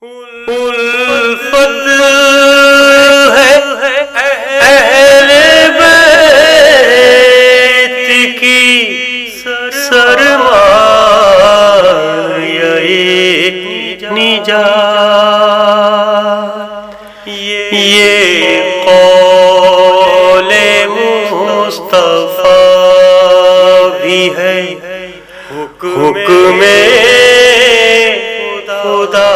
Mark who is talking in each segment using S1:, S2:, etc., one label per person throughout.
S1: الفت ہے اہل بیت کی سرمایہ نجات، یہ قول مصطفیٰ بھی ہے، حکم خدا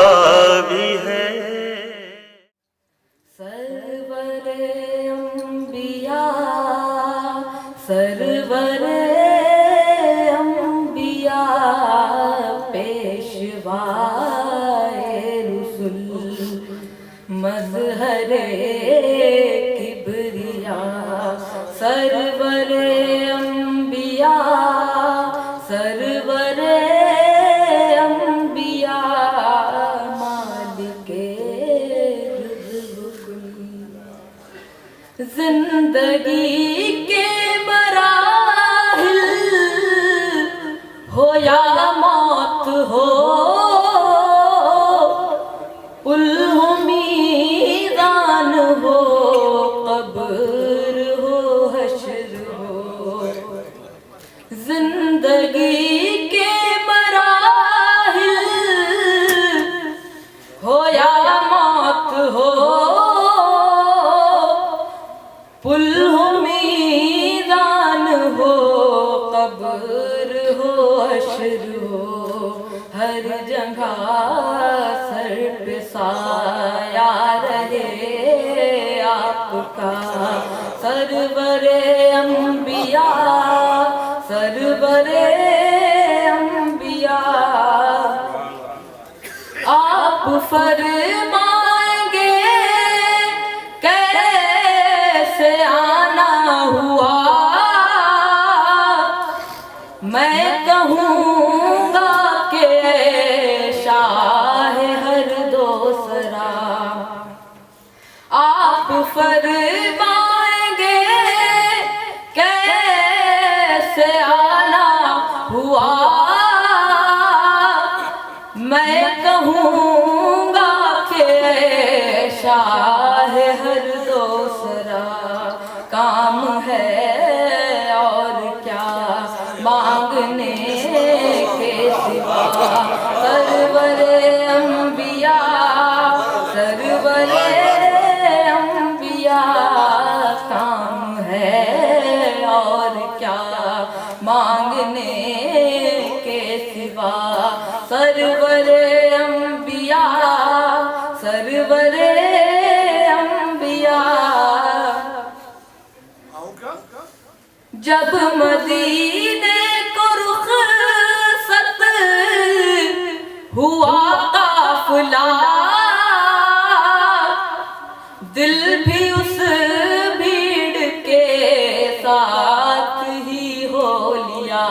S1: بھی ہے۔
S2: سرور انبیاء، سرور انبیاء، پیشوائے رسل، مظہر کبریاء، سرور انبیاء، سرور انبیاء، مالک زندگی کے مراحل ہو یا موت ہو، المیزان ہو، قبر ہو، حشر ہو، زندگی کے مراحل ہو یا موت ہو، پل ہو، میدان ہو، قبر ہو، حشر ہو، ہر جگہ سر پہ سایہ رہے آپ کا، سرور انبیاء، سرور انبیاء، آپ فرمائیں گے کیسے آنا ہوا، میں کہوں گا کہ شاہ ہر دوسرا، آپ فرمائیں گے کیسے آنا ہوا، میں کہوں گا کہ شاہ ہر دوسرا، کام ہے اور کیا مانگنے کے سوا، سرور انبیاء، سرور انبیاء، کام ہے اور کیا مانگنے کے سوا، سرور انبیاء، سرور انبیاء، جب مدینے کو رخصت ہوا قافلہ، دل بھی اس بھیڑ کے ساتھ ہی ہو لیا،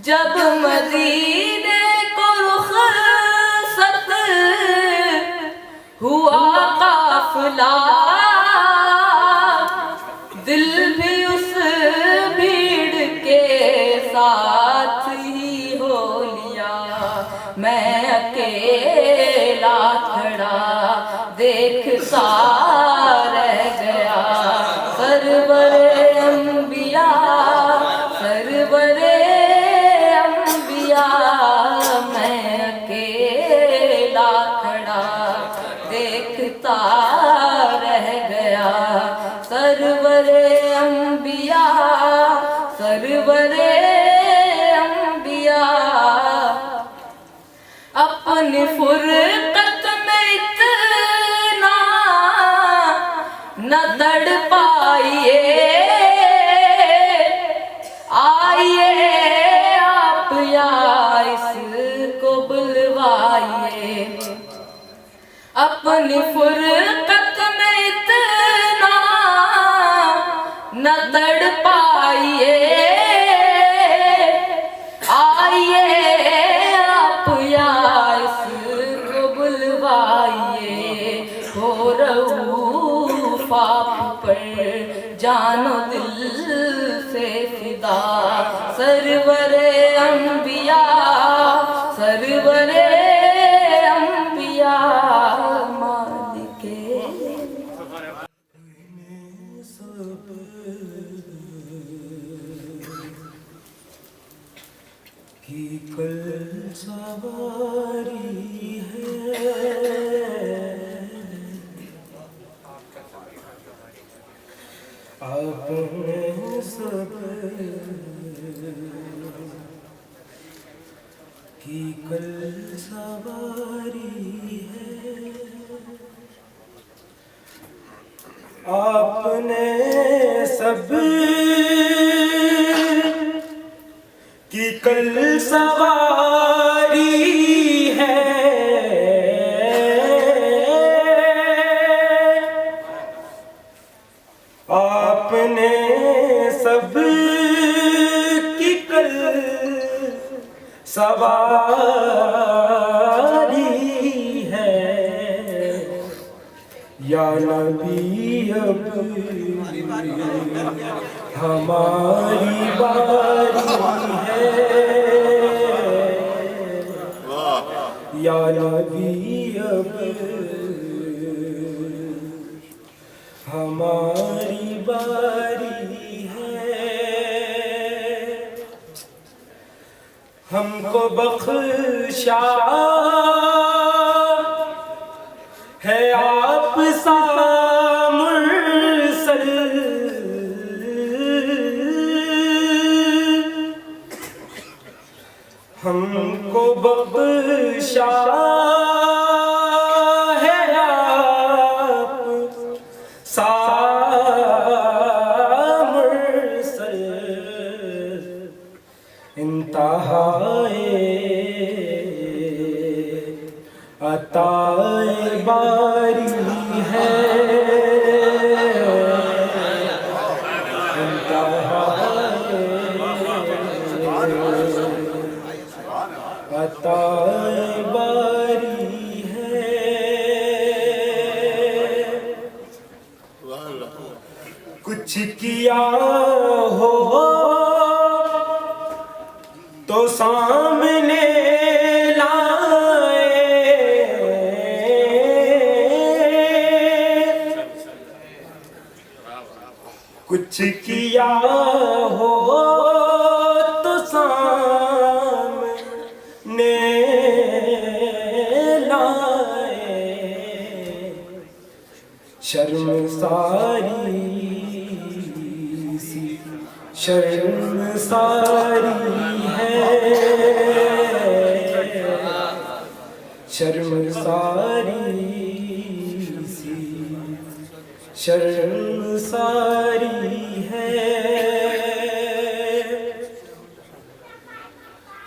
S2: جب مدینے کو رخصت ہوا قافلہ، دل بھی اس بھیڑ کے ساتھ ہی ہو لیا، میں اکیلا کھڑا دیکھتا رہ گیا، سرور انبیاء، سرور انبیاء، میں اکیلا کھڑا دیکھتا رہ گیا، سرور انبیاء، سرور انبیاء، اپنی فرقت میں اتنا نہ تڑ پائیے، آئیے آپ یا اس کو بلوائیے، اپنی فرقت میں اتنا نہ تڑ پائیے، آئیے آپ یا اس کو بلوائیے، ہو رؤوف آپ پر جان و دل سے فدا، سرور انبیاء، سرور انبیاء،
S3: آپ نے سب کی کل سواری ہے، آپ نے سب کی کل سواری ہے، یا نبی اب ہماری باری ہے، یا نبی اب ہماری باری ہے، ہم کو بخشا ہے آپ سا مرسل، ہم کو بخشا ہے آپ سا مرسل، انتہائے عطائے باری ہے، انتہائے عطائے باری ہے، کچھ کیا ہو تو سامنے لائے، کچھ کیا ہو تو سامنے لائے، شرم ساری سی شرم ساری ہے، شرم ساری سی شرم ساری ہے،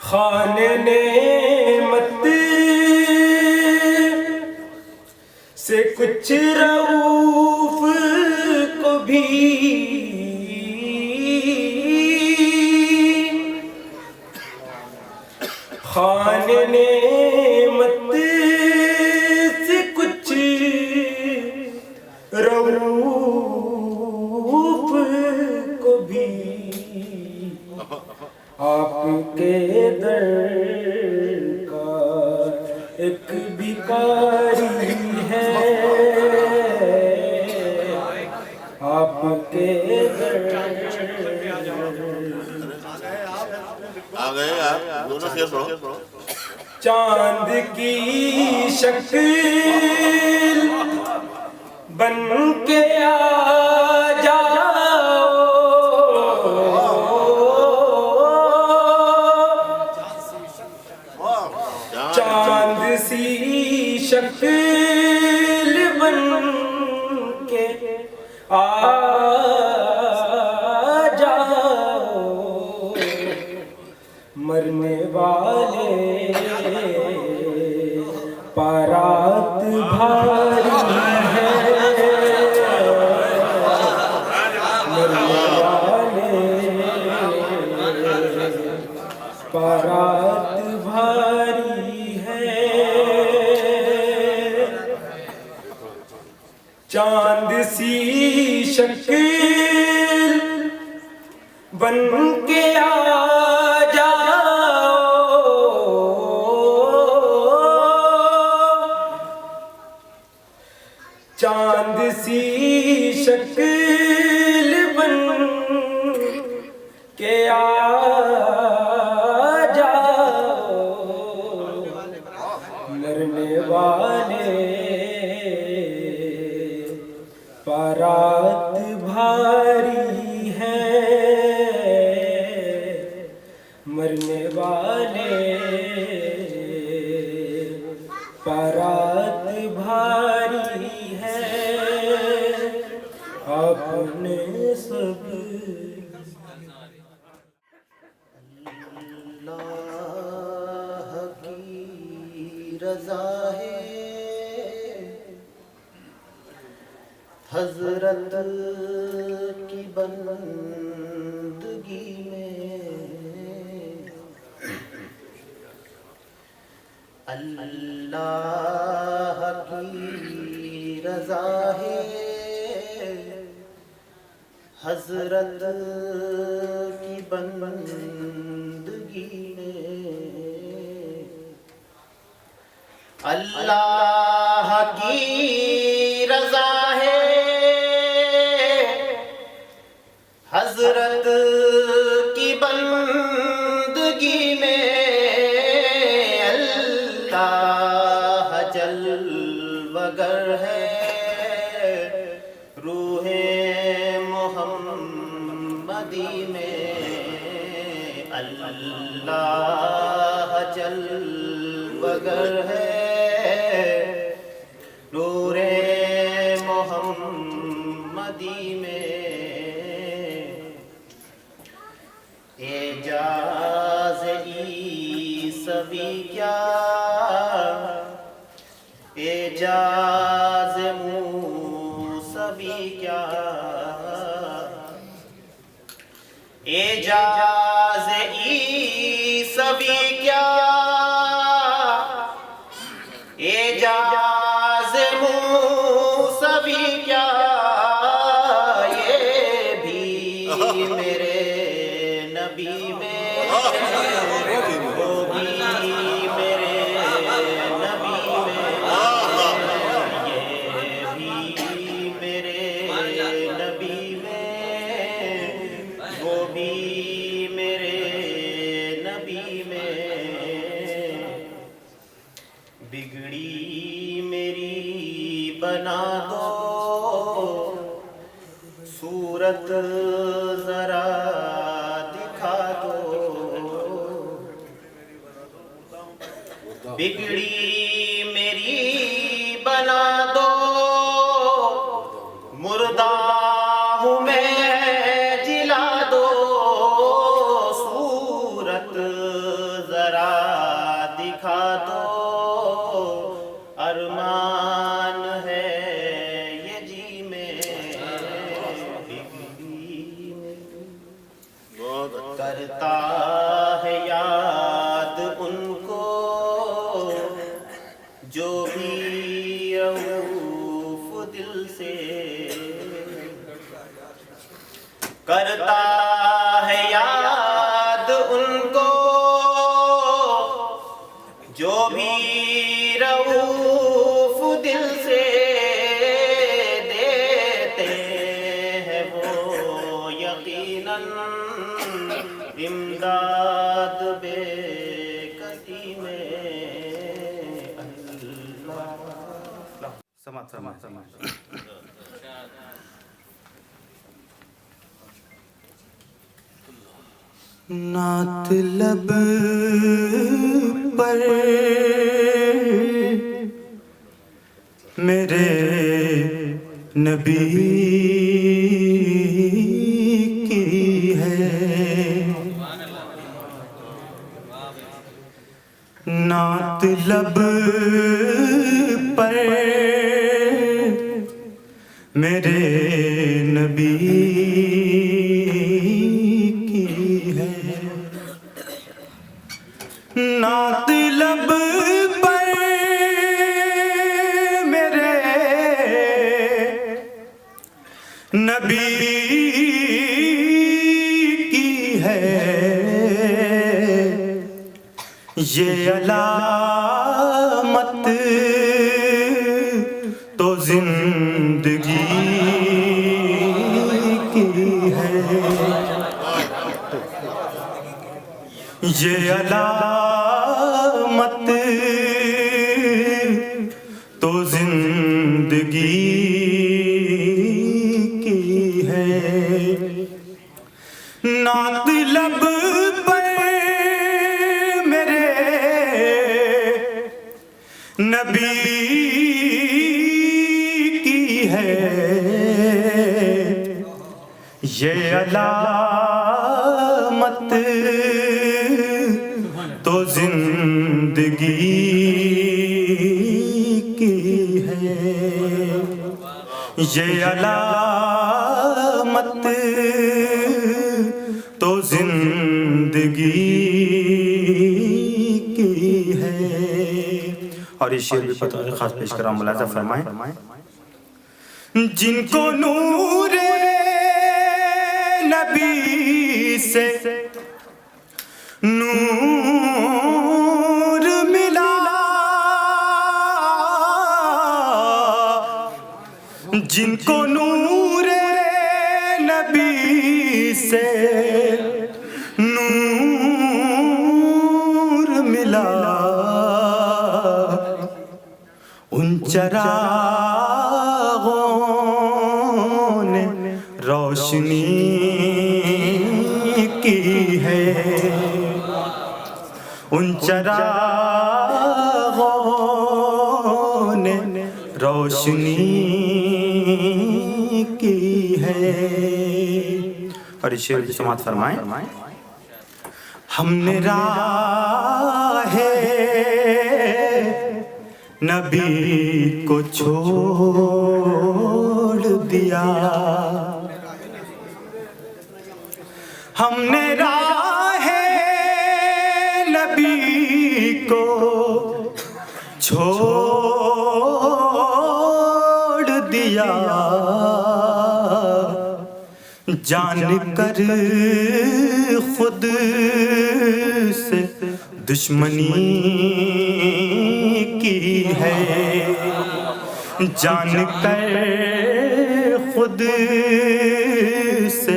S3: خان نعمت سے کچھ رؤوف کو بھی خان نعمت سے کچھ رؤوف کو بھی آپ کے در کا ایک بھکاری ہے، آپ کے در
S4: آ گئے آپ دونوں شیر پڑھو،
S3: چاند کی شکل بن کے آ جاؤ، چاند سی شکل بن کے آ جاؤ، مرنے والے پارات بھاری ہے، مرنے والے پارات بھاری ہے، چاند سی شکل بن کے آ چاند سی شکل بن کے آ جاؤ، مرنے والے پارات بھاری ہے، مرنے والے پارات بھاری ہے، آپ نے سب
S5: اللہ کی رضا ہے حضرت کی بندگی میں اللہ کی رضا ہے حضرت کی بندگی میں اللہ کی رضا ہے حضرت کی بندگی میں اللہ جلوگر ہے روح محمدی میں اللہ جلوگر ہے نور محمدی میں اعجاز عیسوی کیا اعجاز موسوی کیا اعجاز عیسوی کیا اعجاز موسوی کیا یہ بھی میرے نبی میں وہ بھی میرے نبی میں یہ بھی میرے نبی میں وہ بھی میرے نبی میں بگڑی میری بنا دو صورت ذرا دکھا دو بگڑی میری بنا دو مردہ ہوں میں جلا دو صورت ذرا دکھا دو ارمان ہے یہ جی میں کرتا ہے یاد ان کو جو بھی رؤوف دل سے کرتا ہے یاد ان کو جو بھی رؤوف دل سے دیتے ہیں وہ یقیناً امداد بے کسی میں اللہ سماعت
S6: نعت لب پر میرے نبی کی ہے نعت لب پر میرے نبی نعت لب پر میرے نبی کی ہے یہ علامت تو زندگی کی ہے یہ علامت تو زندگی کی ہے نعت لب پر میرے نبی کی ہے یہ علامت تو زندگی کی ہے، یہ علامت تو زندگی کی ہے۔ اور یہ شعر بھی پتہ خاص پیش کرا، ملاحظہ فرمائیں۔ جن کو نور نبی سے نور ملا، جن کو نور نبی سے نور ملا، ان چراغوں نے روشنی کی ہے، ان چراغوں نے روشنی کی ہے۔ اور اس شعر کی سماعت فرمائیں۔ ہم نے راہ نبی کو چھوڑ دیا، ہم نے راہ نبی کو چھوڑ دیا، جان کر خود سے دشمنی کی ہے، جان کر خود سے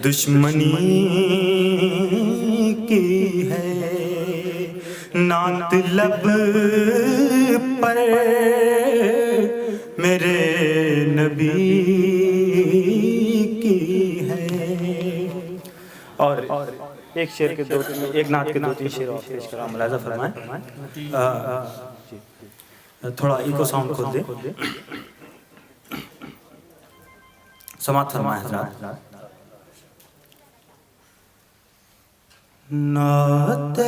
S6: دشمنی کی ہے۔ نعت لب پر میرے نبی کی ہے۔ اور ایک شعر کے دو، ایک نعت کے دو تین شعر اور پیش کرا، ملاحظہ فرمائیں۔ تھوڑا ایکو ساؤنڈ کھول دے، سماعت فرمائیں حضرات۔ نعت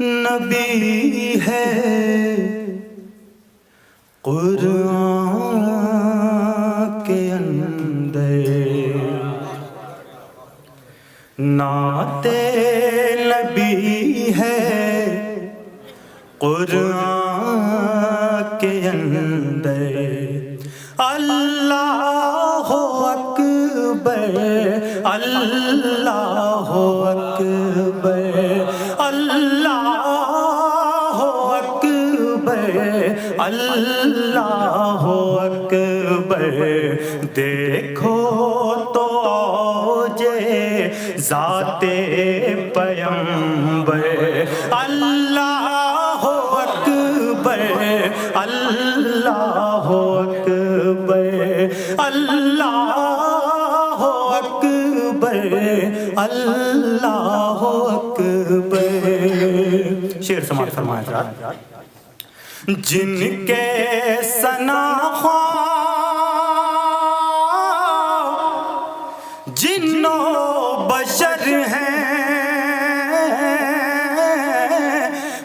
S6: نبی ہے قرآن کے اندر، نعت نبی ہے قرآن کے اندر، اللہ اکبر اللہ اکبر اللہ اکبر اللہ اکبر، دیکھو تو اوجے ذات پیمبر، اللہ اکبر اللہ اکبر اللہ اکبر اللہ اکبر۔ شعر سماعت فرمائیں حضرات۔ جن کے ثناخواں جن و بشر ہیں،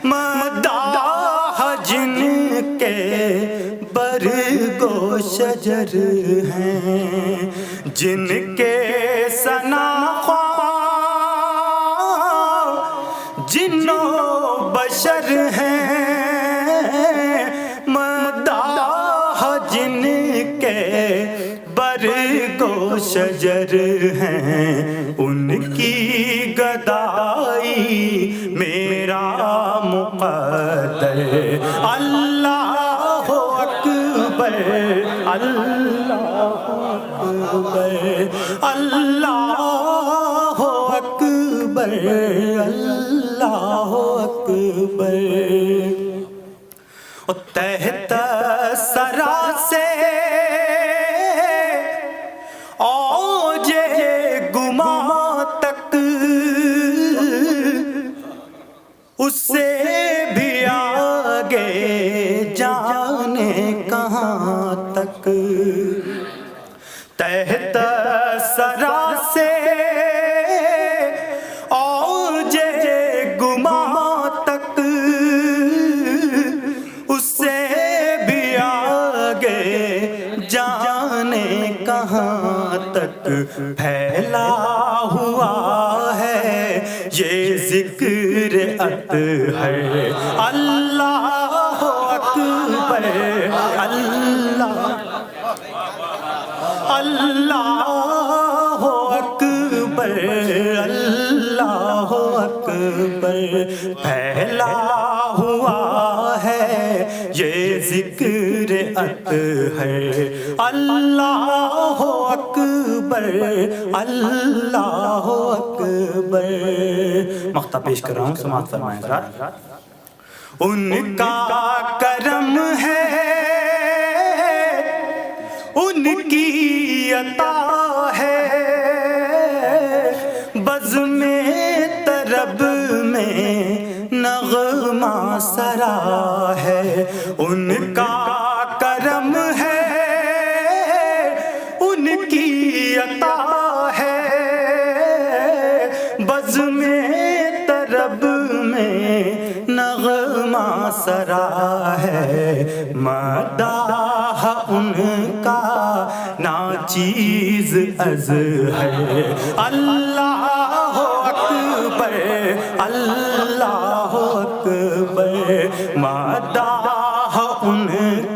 S6: مداح جن کے برگ و شجر ہیں، جن کے ثناخواں جن و بشر ہیں، مداح جن کے برگ و شجر ہیں، ان کی گدائی میرا مقدر، اللہ اکبر اللہ اکبر اللہ اکبر اللہ اکبر۔ تحت سرا سے اوج گماں تک، اس سے بھی آگے جانے کہاں تک، تحت سرا سے اوج گما تک، اس سے بھی آگے جانے کہاں تک پھیلا ہوا ہے یہ ذکر اطہر۔ اللہ اکبر، اللہ اکبر، اللہ اکبر، پھیلا ہوا ہے یہ ذکر اطہر۔ اللہ اکبر، اللہ اکبر۔ مقطع پیش کر رہا ہوں، سماعت فرمائیں حضرات۔ ان کا کرم ہے، ان کی عطا ہے، بزم طرب میں نغمہ سرا ہے۔ ان کا کرم ہے، ان کی عطا ہے، بزم طرب میں نغمہ سرا ہے۔ مداح ان کا ناچیز ازہر۔ اللہ اکبر، اللہ اکبر، مداح ان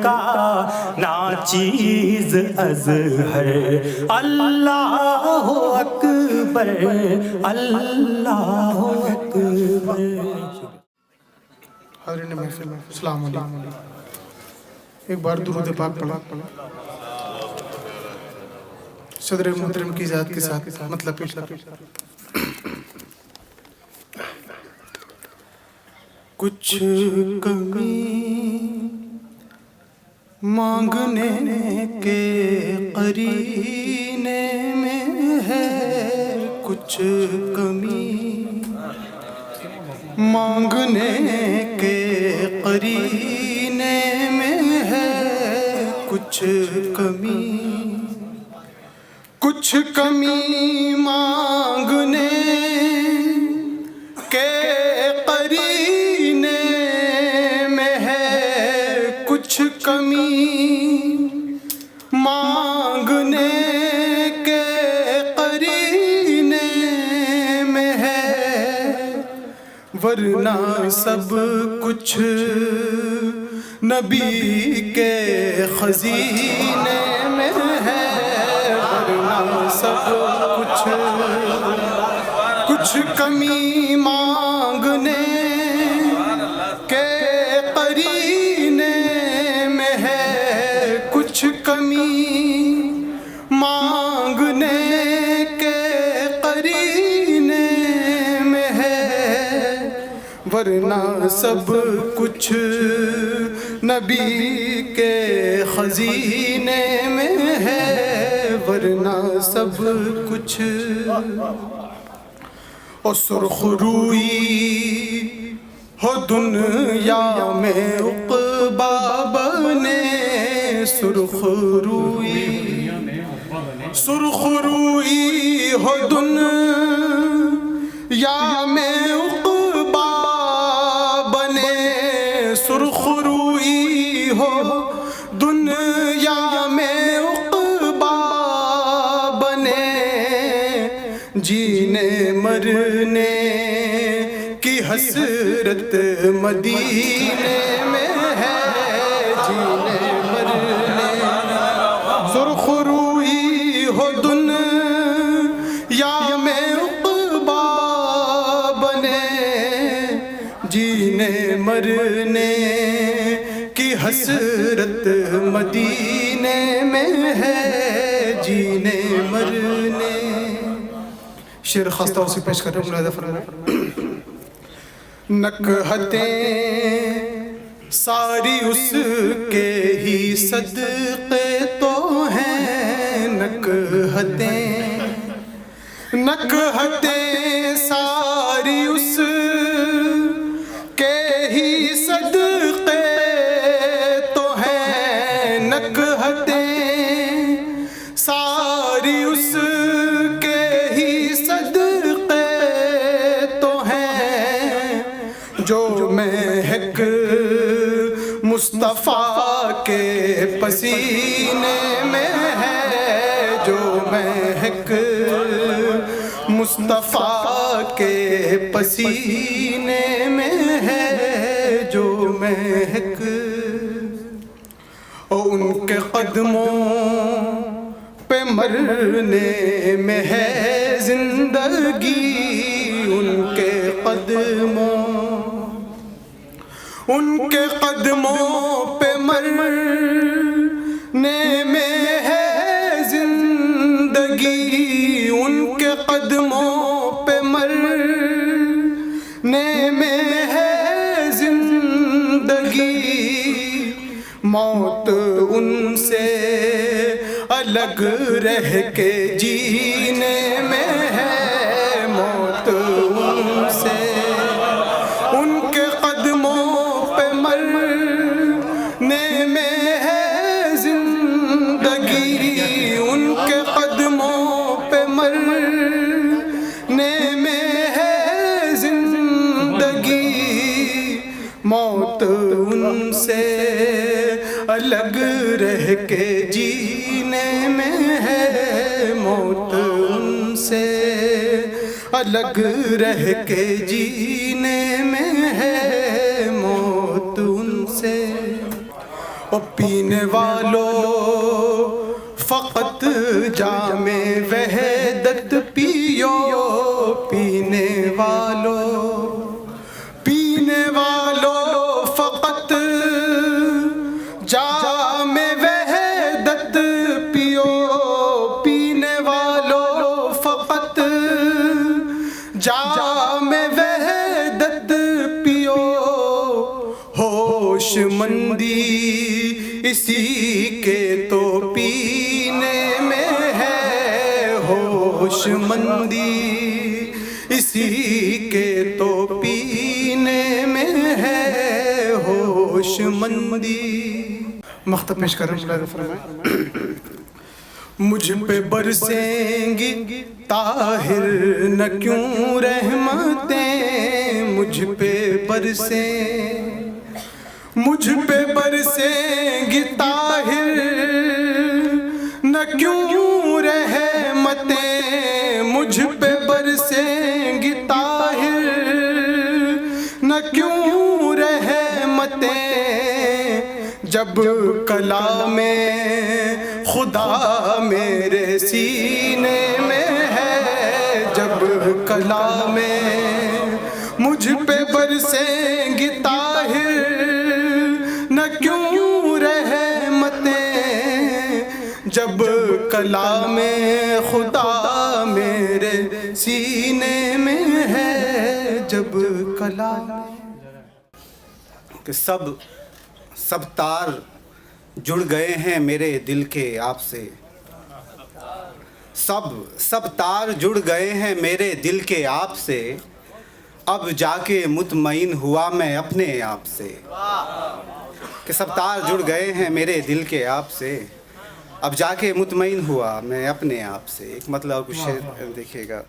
S6: کا ناچیز ازہر۔ اللہ اکبر، اللہ اکبر۔
S7: حاضرین محفل، السلام علیکم۔ ایک بار درود پاک پڑھا۔ صدر محترم کی ذات کے ساتھ مطلب پیش کریں۔ کچھ کمی مانگنے کے قرینے میں ہے، کچھ کمی مانگنے کے قرینے میں ہے، کچھ کمی، کچھ کمی مانگنے کے قرینے میں ہے، کچھ کمی مانگنے کے قرینے میں ہے، ورنہ سب کچھ نبی کے خزینے میں ہے، ورنہ سب کچھ، کچھ کمی مانگنے کے قرینے میں ہے، کچھ کمی مانگنے کے قرینے میں ہے، ورنہ سب کچھ نبی کے خزینے میں ہے، ورنہ سب کچھ۔ اور سرخ روئی ہو دنیا میں عقبہ بنے، سرخ روئی، سرخ روئی ہو دنیا میں عقبہ بنے، سرخ روئی ہو دنیا میں عقبہ بنے، جینے مرنے کی حسرت مدینے میں ہے، جینے مرنے، سرخ روئی ہو دنیا میں عقبہ بنے، جینے مرنے کی حسرت مدینے میں ہے، جینے مرنے۔ شعر خاص طور سے پیش کر رہے ہیں، ملاحظہ فرمائیں۔ نکہتیں ساری اس کے ہی صدقے تو ہیں، نکہتیں، نکہتیں ساری اس کے ہی صدقے تو ہیں، نکہتیں ساری
S8: مصطفیٰ کے پسینے میں ہے جو مہک، مصطفیٰ کے پسینے میں ہے جو مہک، ان کے قدموں پہ مرنے میں ہے زندگی، ان کے قدموں پہ مرنے میں ہے زندگی، ان کے قدموں پہ مرنے میں ہے زندگی، موت ان سے الگ رہ کے جینے میں ہے، موت ان سے ان کے قدموں پہ مرنے میں ہے زندگی، ان کے قدموں پہ مرنے میں ہے زندگی، موت ان سے الگ رہ کے جینے میں ہے، موت ان سے الگ رہ کے جینے میں ہے، موت ان سے۔ اور پینے والوں فقط جام وحدت پیو، پینے والوں فقط جام وحدت پیو، پینے والوں فقط جام وحدت پیو، ہوش مندی اسی کے تو پینے میں ہے، ہوش مندی اسی کے تو پینے میں ہے، ہوش مندی۔ مقطع پیش کریں اللہ فرمائے۔ مجھ پہ برسیں گی طاہر نہ کیوں رحمتیں، مجھ پہ برسیں گی طاہر نہ کیوں رحمتیں، مجھ پہ برسیں گی طاہر نہ کیوں رحمتیں، جب کلام خدا میرے سینے میں ہے، جب کلام مجھ پہ برسیں گی طاہر نہ کیوں رحمتیں، جب کلام خدا میرے سینے میں ہے، جب کلام
S9: کہ سب تار جڑ گئے ہیں میرے دل کے آپ سے، سب تار جڑ گئے ہیں میرے دل کے آپ سے، اب جا کے مطمئن ہوا میں اپنے آپ سے، کہ سب تار جڑ گئے ہیں میرے دل کے آپ سے، اب جا کے مطمئن ہوا میں اپنے آپ سے۔ ایک مطلب کچھ دیکھیے گا،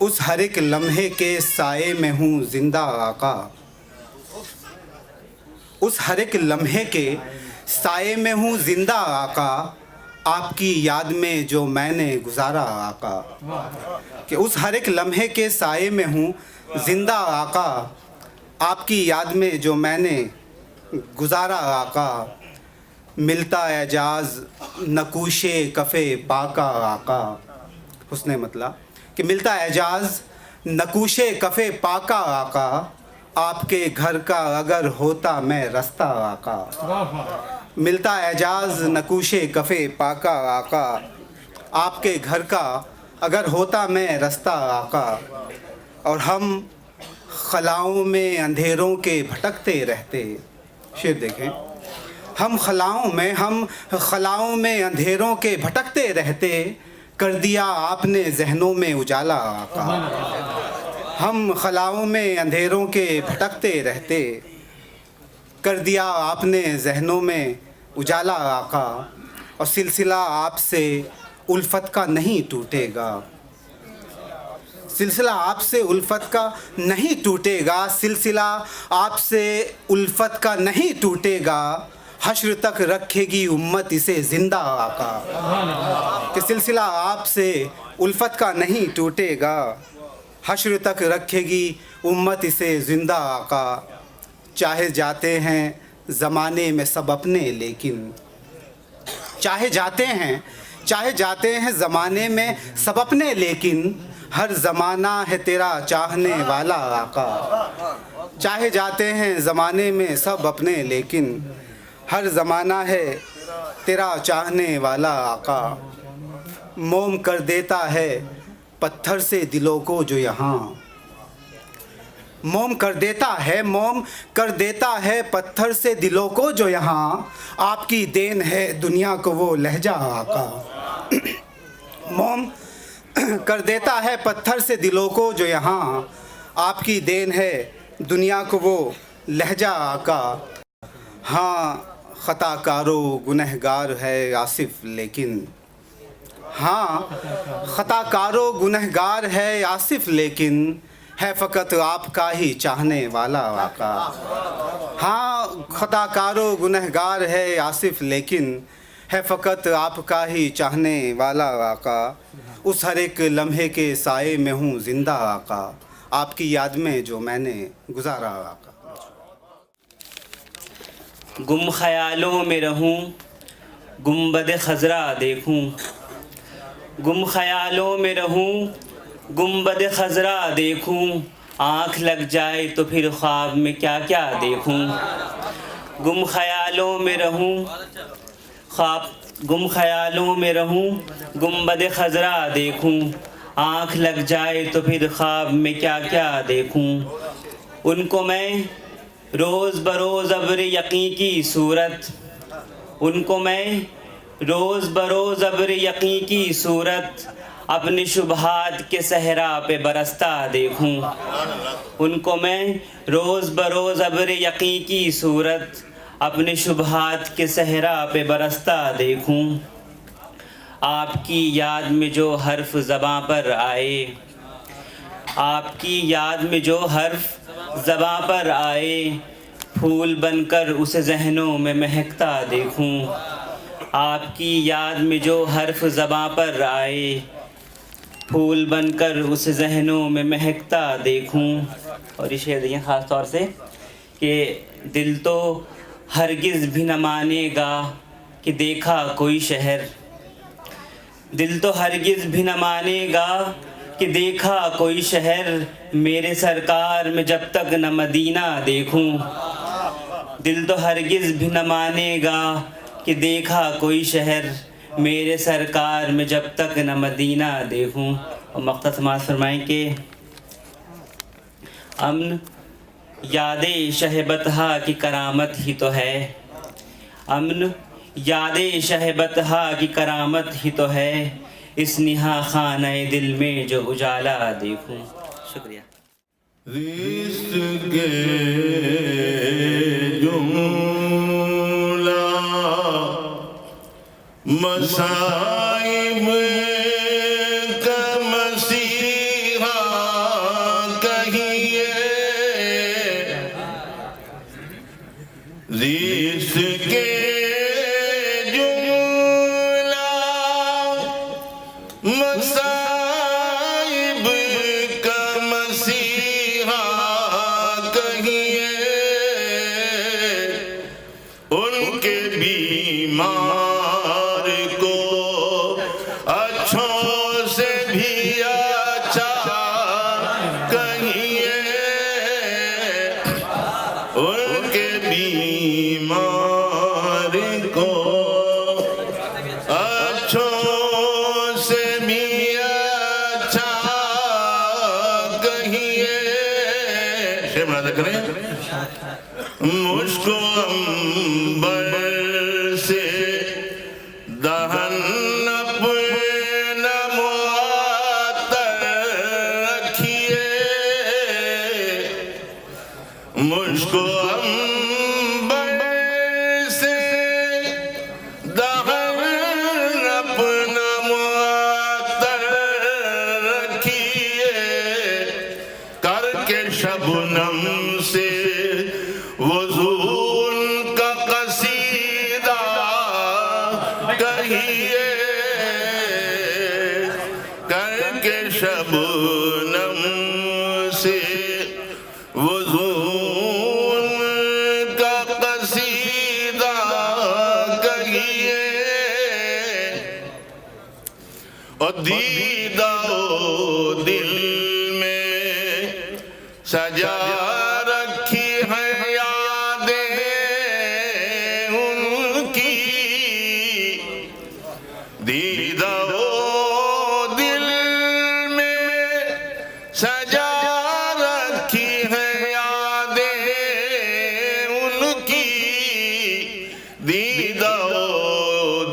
S9: اس ہر ایک لمحے کے سائے میں ہوں زندہ آقا، اس ہر ایک لمحے کے سائے میں ہوں زندہ آقا، آپ کی یاد میں جو میں نے گزارا آقا، کہ اس ہر ایک لمحے کے سائے میں ہوں زندہ آقا، آپ کی یاد میں جو میں نے گزارا آقا، ملتا اعجاز نقوش کف پاکا آقا، حسن مطلب کہ ملتا اعجاز نقوش کف پاکا آقا، آپ کے گھر کا اگر ہوتا میں رستہ آقا، ملتا اعجاز نقوش کف پاکا آقا، آپ کے گھر کا اگر ہوتا میں رستہ آقا، اور ہم خلاؤں میں اندھیروں کے بھٹکتے رہتے، شعر دیکھیں، ہم خلاؤں میں اندھیروں کے بھٹکتے رہتے، کر دیا آپ نے ذہنوں میں اجالا آقا، ہم خلاؤں میں اندھیروں کے بھٹکتے رہتے، کر دیا آپ نے ذہنوں میں اجالا آقا، اور سلسلہ آپ سے الفت کا نہیں ٹوٹے گا، سلسلہ آپ سے الفت کا نہیں ٹوٹے گا، سلسلہ آپ سے الفت کا نہیں ٹوٹے گا، حشر تک رکھے گی امت اسے زندہ آقا، کہ سلسلہ آپ سے الفت کا نہیں ٹوٹے گا، حشر تک رکھے گی امت اسے زندہ آقا۔ چاہے جاتے ہیں زمانے میں سب اپنے لیکن، چاہے جاتے ہیں زمانے میں سب اپنے لیکن، ہر زمانہ ہے تیرا چاہنے والا آقا۔ چاہے جاتے ہیں زمانے میں سب اپنے لیکن، ہر زمانہ ہے تیرا چاہنے والا آقا۔ موم کر دیتا ہے پتھر سے دلوں کو جو یہاں، موم کر دیتا ہے پتھر سے دلوں کو جو یہاں، آپ کی دین ہے دنیا کو وہ لہجہ آقا۔ موم کر دیتا ہے پتھر سے دلوں کو جو یہاں، آپ کی دین ہے دنیا کو وہ لہجہ آقا۔ ہاں خطا کارو گنہگار ہے آصف لیکن، ہاں خطا کارو گنہگار ہے آصف لیکن، ہے فقط آپ کا ہی چاہنے والا آقا۔ ہاں خطا کارو گنہگار ہے آصف لیکن، ہے فقط آپ کا ہی چاہنے والا آقا۔ اس ہر ایک لمحے کے سائے میں ہوں زندہ آقا، آپ کی یاد میں جو میں نے گزارا آقا۔
S10: گم خیالوں میں رہوں گنبد خضرا دیکھوں، گم خیالوں میں رہوں گنبد خضرا دیکھوں، آنکھ لگ جائے تو پھر خواب میں کیا کیا دیکھوں۔ گم خیالوں میں رہوں گنبد خضرا دیکھوں، آنکھ لگ جائے تو پھر خواب میں کیا کیا دیکھوں۔ ان کو میں روز بروز ابر یقین کی صورت، ان کو میں روز بروز ابر یقین کی صورت، اپنے شبہات کے صحرا پہ برستا دیکھوں۔ ان کو میں روز بروز ابر یقین کی صورت، اپنے شبہات کے صحرا پہ برستا دیکھوں۔ آپ کی یاد میں جو حرف زباں پر آئے، آپ کی یاد میں جو حرف زباں پر آئے، پھول بن کر اسے ذہنوں میں مہکتا دیکھوں۔ آپ کی یاد میں جو حرف زباں پر آئے، پھول بن کر اسے ذہنوں میں مہکتا دیکھوں۔ اور یہ شعر دیکھیں خاص طور سے کہ دل تو ہرگز بھی نہ مانے گا کہ دیکھا کوئی شہر، دل تو ہرگز بھی نہ مانے گا کہ دیکھا کوئی شہر، میرے سرکار میں جب تک نہ مدینہ دیکھوں۔ دل تو ہرگز بھی نہ مانے گا کہ دیکھا کوئی شہر، میرے سرکار میں جب تک نہ مدینہ دیکھوں۔ اور مقطع سماعت فرمائیں کہ امن یاد شہ بطحا کی کرامت ہی تو ہے، امن یاد شہ بطحا کی کرامت ہی تو ہے، اس نہا خانہ دل میں جو اجالا دیکھوں۔ شکریہ۔
S4: رزق جملہ مصائب کا مسیحا کہیے، رزق جملہ مصائب کا مسیحا کہیے، ان کے بیمار کو اچھوں سے بھی اچھا کہیے، ان کے بیمار کو اچھوں سے بھی اچھا کہیے۔ شعر ملاحظہ کریں، مجھ کو عنبر سے دہن اپنا معطر رکھیے، مجھ کو عنبر سے دہن اپنا معطر رکھیے، دیدہ دل میں سجا رکھی ہے یادیں ان کی دیدہ دل میں سجا رکھی ہے یادیں ان کی دیدہ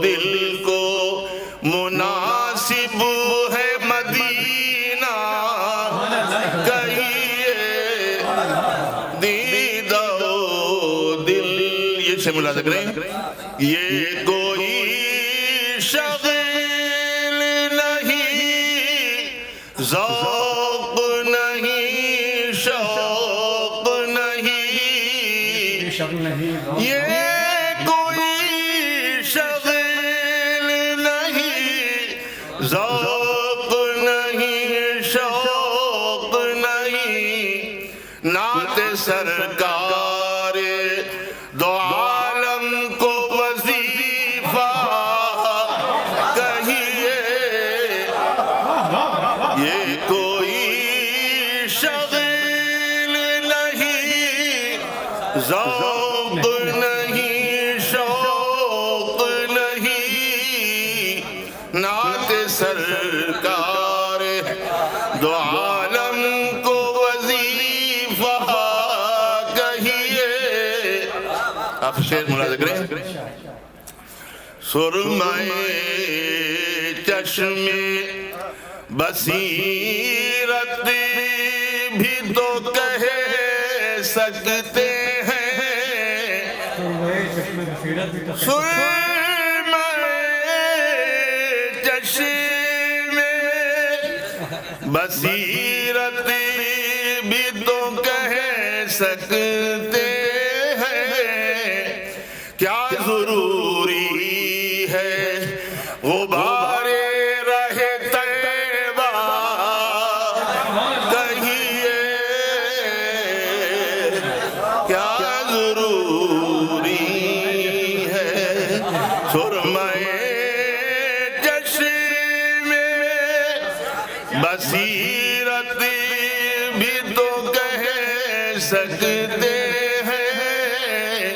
S4: دل کو مناسب ہے مدینہ کہیے دیدہ دل یہ سے ملازم کریں یہ کوئی شغل نہیں ذوق نہیں شوق نہیں یہ کوئی شغل نہیں ذوق نہیں شوق نہیں نعت سرکار دو عالم کو وظیفہ کہیے یہ کوئی شغل نہیں ذوق نہیں شوق نہیں نعت سرکار دو عالم کو وظیفہ کہیے آپ شعر ملاحظہ کریں سرمائے چشم بصیرت بھی تو کہہ سکتے ہیں سرمائے چشم بصیرت بھی تو کہہ سکتے ہیں کیا ضروری ہے غبار رہ طیبہ کہیے کیا ضروری ہے سرمائے چشم بصیرت بھی تو کہہ سکتے ہیں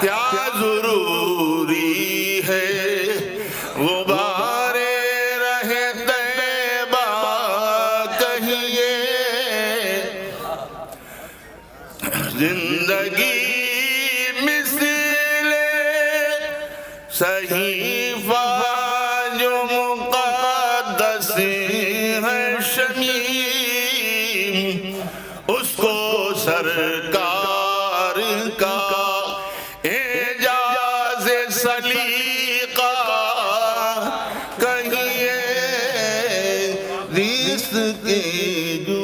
S4: کیا ضروری ہے غبار رہ طیبہ کہیے زندگی مثل صحیفہ جو مقدس ہے شمیم اس کو سرکار کا اعجاز سلیقہ کہیے رزق جو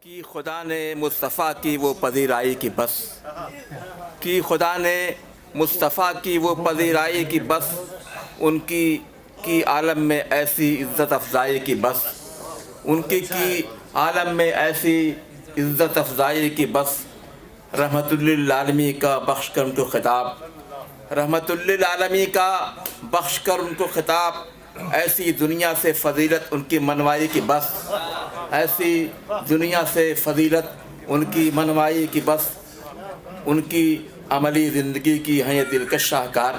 S11: کی خدا نے مصطفیٰ کی وہ پذیرائی کی بس کی خدا نے مصطفیٰ کی وہ پذیرائی کی بس ان کی عالم میں ایسی عزت افزائی کی بس ان کی عالم میں ایسی عزت افزائی کی بس رحمت للعالمین کا بخش کر ان کو خطاب رحمت للعالمین کا بخش کر ان کو خطاب ایسی دنیا سے فضیلت ان کی منوائی کی بس ایسی دنیا سے فضیلت ان کی منوائی کی بس ان کی عملی زندگی کی ہیں یہ دلکش شاہکار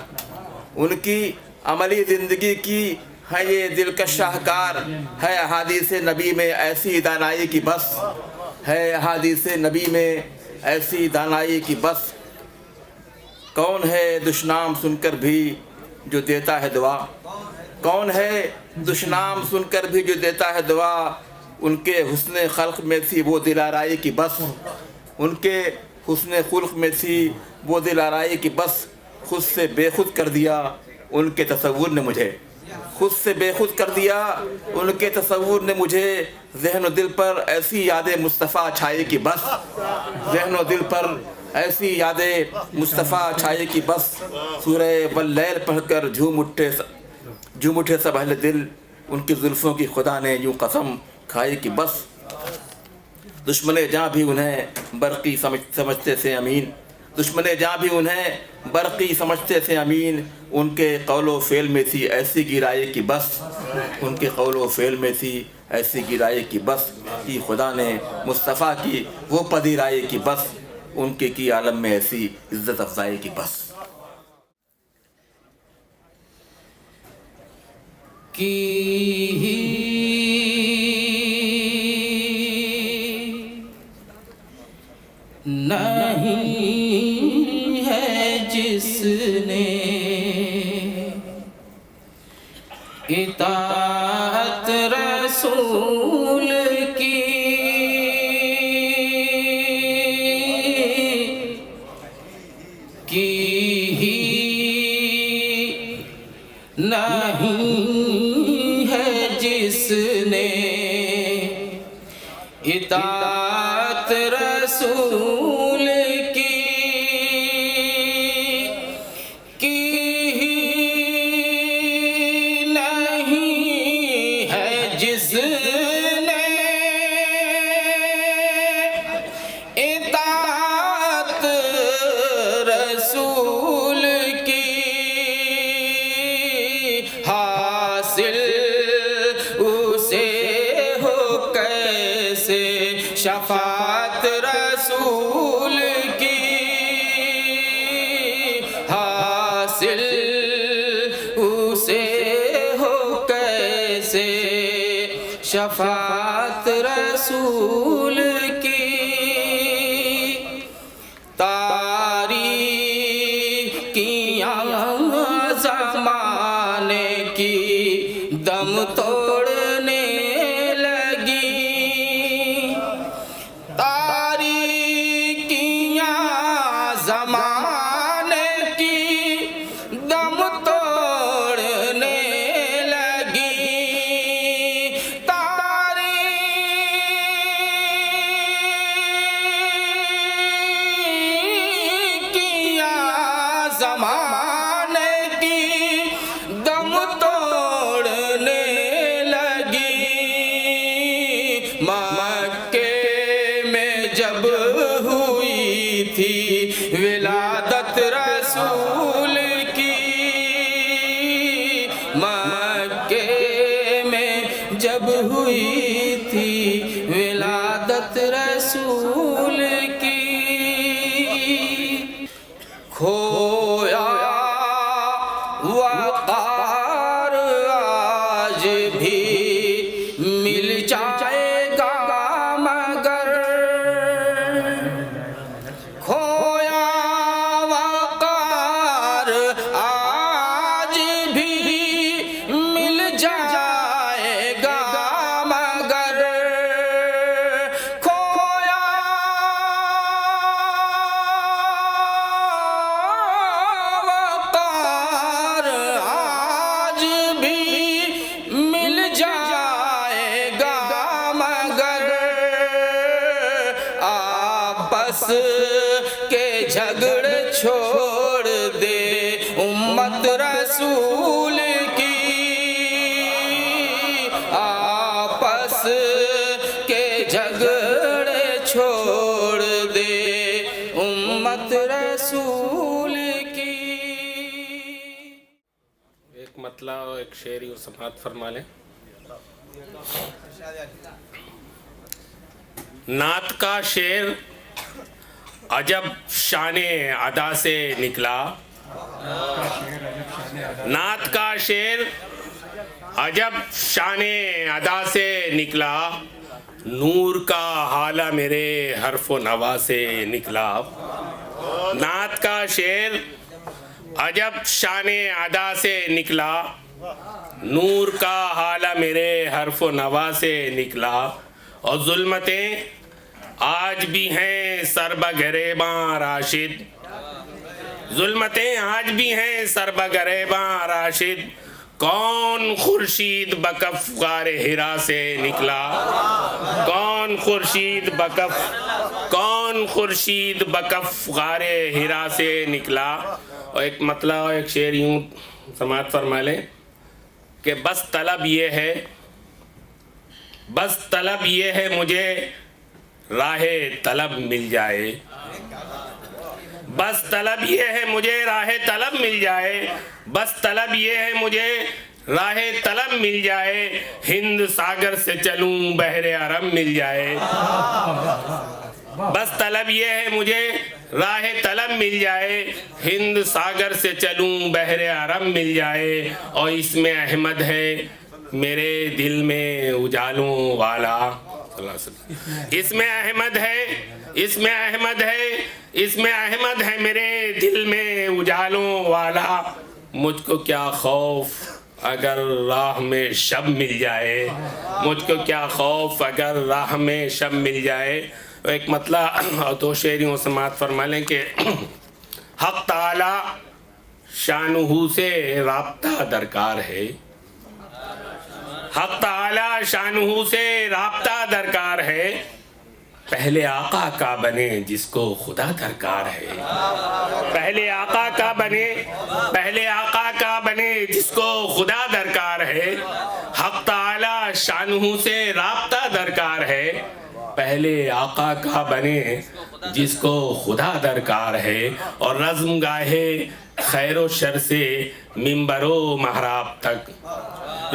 S11: ان کی عملی زندگی کی ہے یہ دلکش شاہکار ہے احادیث نبی میں ایسی دانائی کی بس ہے احادیث نبی میں ایسی دانائی کی بس کون ہے دشنام سن کر بھی جو دیتا ہے دعا کون ہے دشنام سن کر بھی جو دیتا ہے دعا ان کے حسن خلق میں تھی وہ دل آرائی کی بس ان کے حسن خلق میں تھی وہ دل آرائی کی بس خود سے بے خود کر دیا ان کے تصور نے مجھے خود سے بے خود کر دیا ان کے تصور نے مجھے ذہن و دل پر ایسی یاد مصطفیٰ چھائے کی بس ذہن و دل پر ایسی یاد مصطفیٰ چھائے کی بس سورہ واللیل پڑھ کر جھوم اٹھے سب اہل دل ان کی زلفوں کی خدا نے یوں قسم کھائی کی بس دشمن جاں بھی انہیں برقی سمجھتے سے امین دشمن جاں بھی انہیں برقی سمجھتے تھے امین، ان کے قول و فعل میں تھی ایسی گرائے کی بس، ان کے قول و فعل میں تھی ایسی گرائے کی بس، کہ خدا نے مصطفیٰ کی وہ پذیرائی کی بس، ان کے کی عالم میں ایسی عزت افزائی کی بس۔
S5: نہیں ہے جس نے اطاعت رسول کی، نہیں ہے جس نے اطاعت رسول کی نہیں ہے جس نے اطاعت رسول کی، حاصل اسے ہو کیسے شفاعت رسول کی، حاصل اسے ہو کیسے شفاعت رسول کی، تاریکیاں زمانے کی دم توڑنے لگی، تاریکیاں زمانے کی دم توڑنے لگی، تاریکیاں زمانے کی دم توڑنے لگی، مکے میں جب ہوئی تھی ولادت رسول کی، مکے میں جب ہوئی تھی ولادت رسول کی، کھویا وقار آج بھی مل جائے گا مگر، کھویا وقار آج بھی مل جائے گا مگر، کھویا وقار آج بھی مل جائے گا مگر، آپس کے جھگڑے چھوڑ دے امت رسول کی، آپس کے جھگڑے چھوڑ دے امت رسول کی۔
S12: ایک مطلع اور ایک شعری و سماعت فرما لیں۔ نعت کا شعر عجب شان ادا سے نکلا، نعت کا شعر عجب شان ادا سے نکلا، نور کا حالہ میرے حرف و نوا سے نکلا، نعت کا شعر عجب شان ادا سے نکلا، نور کا حالہ میرے حرف و نوا سے نکلا، اور ظلمتیں آج بھی ہیں سر بگریباں راشد، ظلمتیں آج بھی ہیں سر بگریباں راشد، کون خورشید بکف غار ہرا سے نکلا، کون خورشید بکف غار ہرا سے نکلا۔ اور ایک مطلع اور ایک شعر یوں سماعت فرما لیں کہ بس طلب یہ ہے مجھے راہ طلب مل جائے، بس طلب یہ ہے مجھے راہ طلب مل جائے، بس طلب یہ ہے مجھے راہ طلب مل جائے، ہند ساگر سے چلوں بحر عرب مل جائے، بس طلب یہ ہے مجھے راہ طلب مل جائے، ہند ساگر سے چلوں بحر عرب مل جائے، اور اس میں احمد ہے میرے دل میں اجالوں والا، صلی اللہ علیہ وسلم، اس میں احمد ہے، اس میں احمد ہے، اس میں احمد ہے میرے دل میں اجالوں والا، مجھ کو کیا خوف اگر راہ میں شب مل جائے، مجھ کو کیا خوف اگر راہ میں شب مل جائے۔ ایک مطلب اور دو شعریوں سماعت فرما لیں کہ حق تعالی شانہ سے رابطہ درکار ہے، حق تعالی شانہ سے رابطہ درکار ہے، پہلے آقا کا بنے جس کو خدا درکار ہے، پہلے آقا کا بنے، پہلے آقا کا بنے جس کو خدا درکار ہے، حق تعالی شانہ سے رابطہ درکار ہے، پہلے آقا کا بنے جس کو خدا درکار ہے، اور رزم گاہے خیر و شر سے منبر و محراب تک،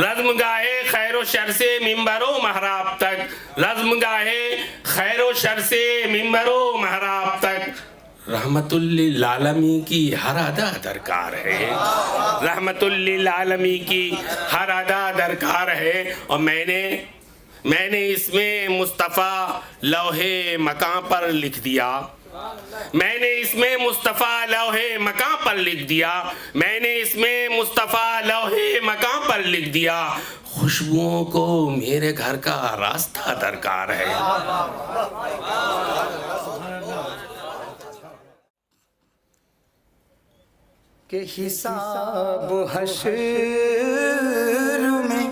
S12: رزم گاہے خیر و شر سے منبر و محراب تک، رزم گاہے خیر و شر سے منبر و محراب تک، رحمت للعالمین کی ہر ادا درکار ہے، رحمت للعالمین کی ہر ادا درکار ہے، اور میں نے اس میں مصطفیٰ لوح مکان پر لکھ دیا، میں نے اس میں مصطفیٰ لوح مکان پر لکھ دیا، میں نے اس میں مصطفیٰ لوح مکان پر لکھ دیا، خوشبوؤں کو میرے گھر کا راستہ درکار ہے۔
S8: کہ حساب حشر میں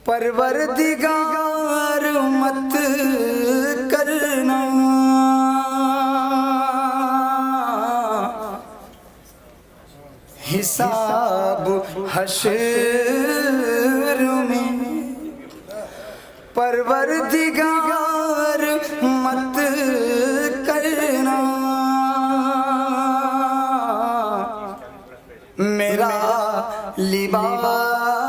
S8: پروردگار مت کرنا، حساب حشر میں پروردگار مت کرنا، میرا لباس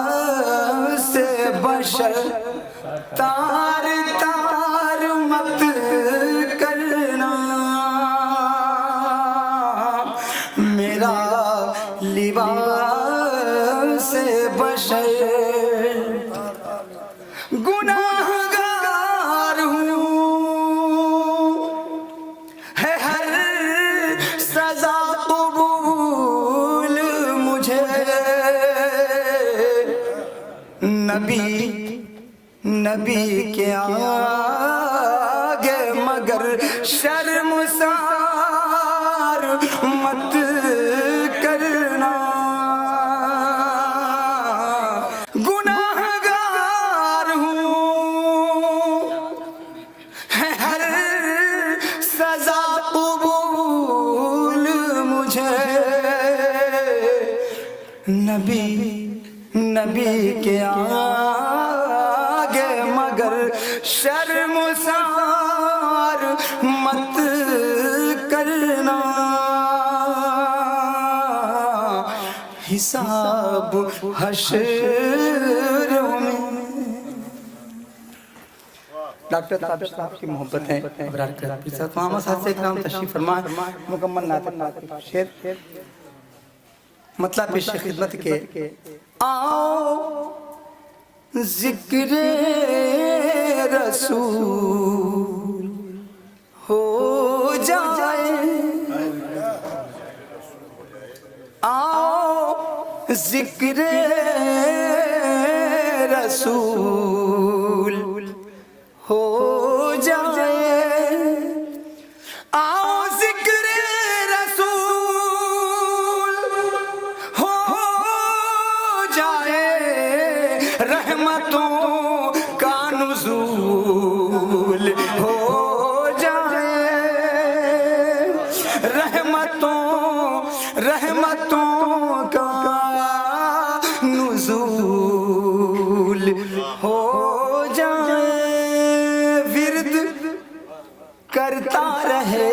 S8: بشر تار تار مت کرنا، میرا لباس بشر، گناہگار ہوں ہے ہر سزا قبول مجھے، نبی کے آگے مگر شرمسار مت کرنا، گناہگار ہوں ہے ہر سزا قبول مجھے، نبی کے آگے مگر شرمسار مت کرنا، حساب حشر میں۔ ڈاکٹر طاہر صاحب کی محبت ہے، محمد صاحب سے اکرام تشریف فرمائے، مکمل نعت شعر مطلب پیش خدمت کے آؤ ذکر رسول ہو جائے، آؤ ذکر رسول ہو جائے، آؤ ذکر رسول ہو جائے، رحمتوں کا نزول ہو جائے، رحمتوں کا نزول ہو جائے، ورد کرتا رہے